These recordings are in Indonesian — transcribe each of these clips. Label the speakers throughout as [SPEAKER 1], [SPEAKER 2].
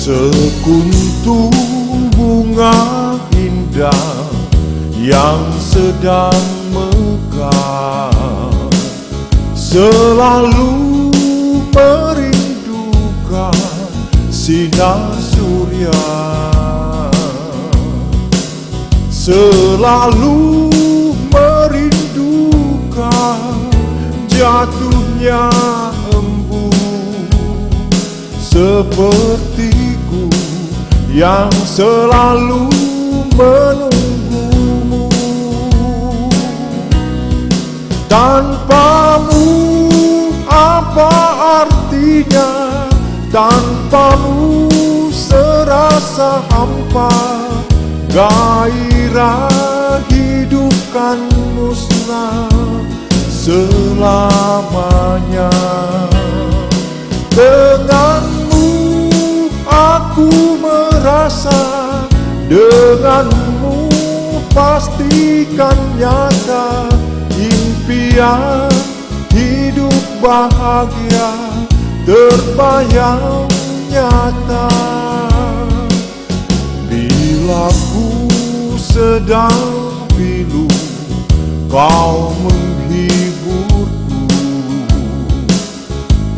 [SPEAKER 1] Sekuntum bunga indah yang sedang mekar selalu merindukan sinar surya, selalu merindukan jatuhnya embun, sepertiku yang selalu menunggumu. Tanpamu apa artinya? Tanpamu serasa hampa, gairah hidup kan musnah selamanya. Denganmu aku merasa, denganmu pastikan nyata impian hidup bahagia terbayang nyata. Bila ku sedang pilu, kau menghiburku,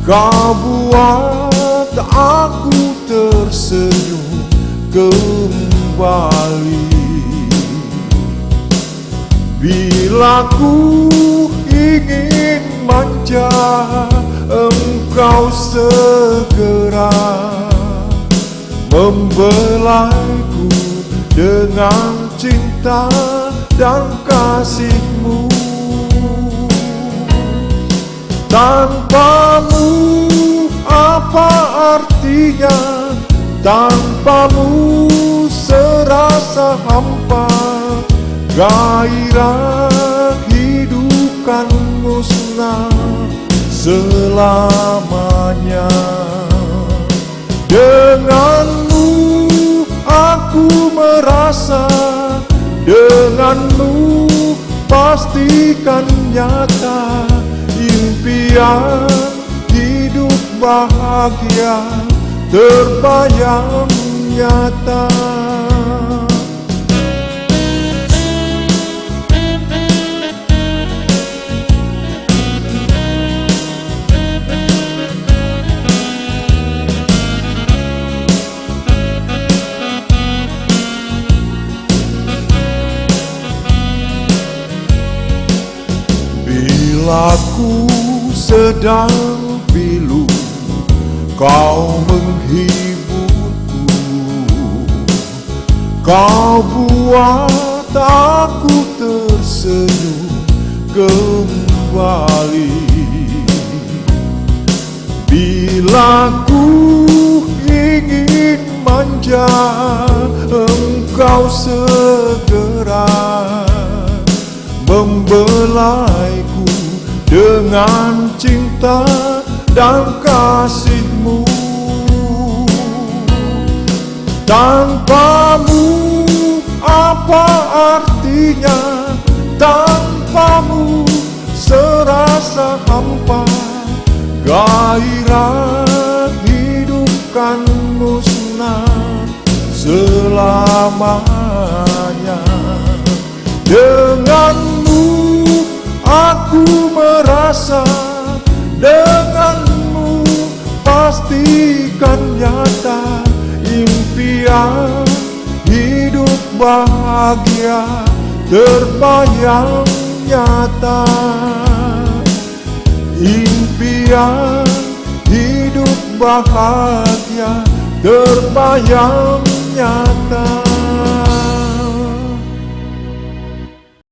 [SPEAKER 1] kau buat aku tersenyum kembali. Bila ku ingin manja, engkau segera membelaiku dengan cinta dan kasihmu. Tanpamu apa artinya? Tanpamu serasa hampa, gairah hidup kan musnah selamanya. Denganmu aku merasa, denganmu pastikan nyata impian hidup bahagia terbayang nyata. Bila ku sedang pilu, kau menghiburku, kau buat aku tersenyum kembali. Bila ku ingin manja, engkau segera membelaiku dengan cinta dan kasihmu. Tanpamu apa artinya? Tanpamu serasa hampa, gairah hidup kan musnah selamanya. Denganmu aku merasa, denganmu pastikan nyata impian hidup bahagia terbayang nyata. Impian hidup bahagia terbayang nyata.